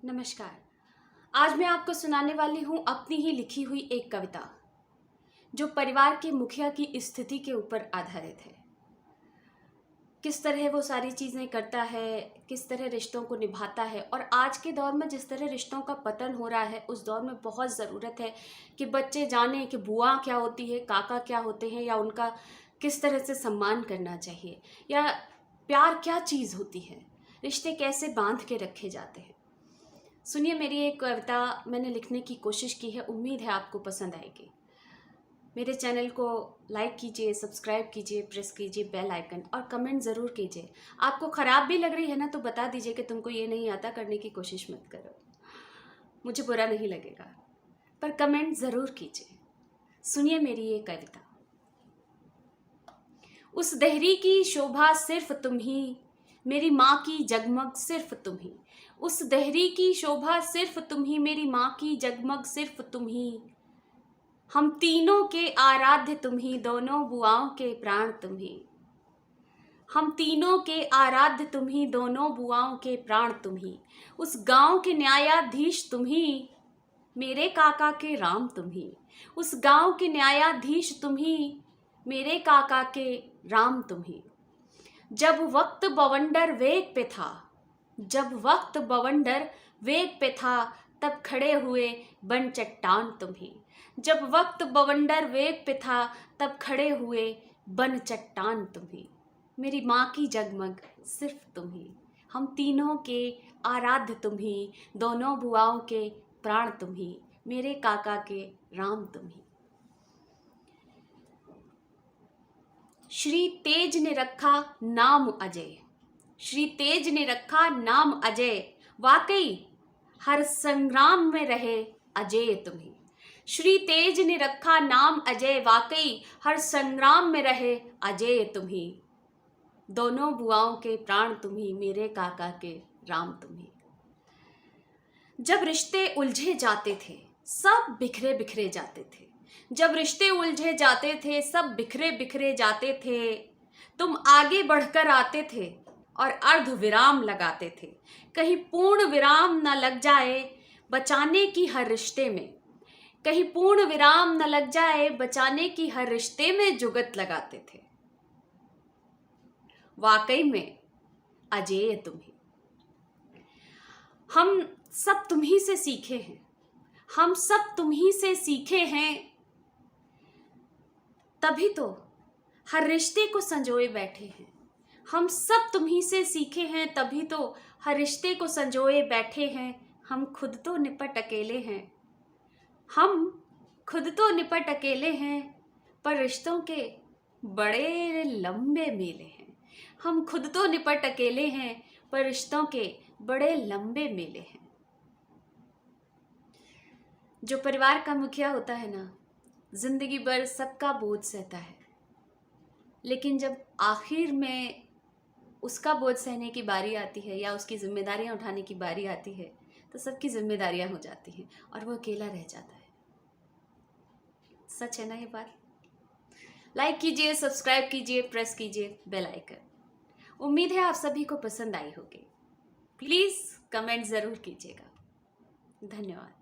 नमस्कार। आज मैं आपको सुनाने वाली हूँ अपनी ही लिखी हुई एक कविता, जो परिवार के मुखिया की स्थिति के ऊपर आधारित है। किस तरह वो सारी चीज़ें करता है, किस तरह रिश्तों को निभाता है, और आज के दौर में जिस तरह रिश्तों का पतन हो रहा है, उस दौर में बहुत ज़रूरत है कि बच्चे जानें कि बुआ क्या होती है, काका क्या होते हैं, या उनका किस तरह से सम्मान करना चाहिए, या प्यार क्या चीज़ होती है, रिश्ते कैसे बांध के रखे जाते हैं। सुनिए, मेरी एक कविता मैंने लिखने की कोशिश की है, उम्मीद है आपको पसंद आएगी। मेरे चैनल को लाइक कीजिए, सब्सक्राइब कीजिए, प्रेस कीजिए बेल आइकन, और कमेंट ज़रूर कीजिए। आपको ख़राब भी लग रही है ना, तो बता दीजिए कि तुमको ये नहीं आता, करने की कोशिश मत करो, मुझे बुरा नहीं लगेगा, पर कमेंट ज़रूर कीजिए। सुनिए मेरी ये कविता। उस देहरी की शोभा सिर्फ तुम ही, मेरी माँ की जगमग सिर्फ तुम ही। उस देहरी की शोभा सिर्फ तुम ही, मेरी माँ की जगमग सिर्फ तुम ही। हम तीनों के आराध्य तुम ही, दोनों बुआओं के प्राण तुम ही। हम तीनों के आराध्य तुम ही, दोनों बुआओं के प्राण तुम ही। उस गांव के न्यायाधीश तुम ही, मेरे काका के राम तुम ही। उस गांव के न्यायाधीश तुम ही, मेरे काका के राम तुम ही। जब वक्त बवंडर वेग पे था, जब वक्त बवंडर वेग पे था, तब खड़े हुए बन चट्टान तुम ही। जब वक्त बवंडर वेग पे था, तब खड़े हुए बन चट्टान तुम ही। मेरी माँ की जगमग सिर्फ तुम ही। हम तीनों के आराध्य तुम ही, दोनों बुआओं के प्राण तुम ही, मेरे काका के राम तुम ही। श्री तेज ने रखा नाम अजय, श्री तेज ने रखा नाम अजय, वाकई हर संग्राम में रहे अजय तुम्ही। श्री तेज ने रखा नाम अजय, वाकई हर संग्राम में रहे अजय तुम्ही। दोनों बुआओं के प्राण तुम्ही, मेरे काका के राम तुम्ही। जब रिश्ते उलझे जाते थे, सब बिखरे बिखरे जाते थे। जब रिश्ते उलझे जाते थे, सब बिखरे बिखरे जाते थे। तुम आगे बढ़कर आते थे और अर्ध विराम लगाते थे। कहीं पूर्ण विराम न लग जाए बचाने की हर रिश्ते में, कहीं पूर्ण विराम न लग जाए बचाने की हर रिश्ते में जुगत लगाते थे। वाकई में अजेय तुम ही। हम सब तुम्ही से सीखे हैं, हम सब तुम्ही से सीखे हैं, तभी तो हर रिश्ते को संजोए बैठे हैं। हम सब तुम्ही से सीखे हैं, तभी तो हर रिश्ते को संजोए बैठे हैं। हम खुद तो निपट अकेले हैं, हम खुद तो निपट अकेले हैं, पर रिश्तों के बड़े लंबे मेले हैं। हम खुद तो निपट अकेले हैं, पर रिश्तों के बड़े लंबे मेले हैं। जो परिवार का मुखिया होता है ना, जिंदगी भर सबका बोझ सहता है, लेकिन जब आखिर में उसका बोझ सहने की बारी आती है या उसकी जिम्मेदारियां उठाने की बारी आती है, तो सबकी जिम्मेदारियां हो जाती हैं और वो अकेला रह जाता है। सच है ना ये बात? लाइक कीजिए, सब्सक्राइब कीजिए, प्रेस कीजिए बेल आइकन। उम्मीद है आप सभी को पसंद आई होगी। प्लीज़ कमेंट ज़रूर कीजिएगा। धन्यवाद।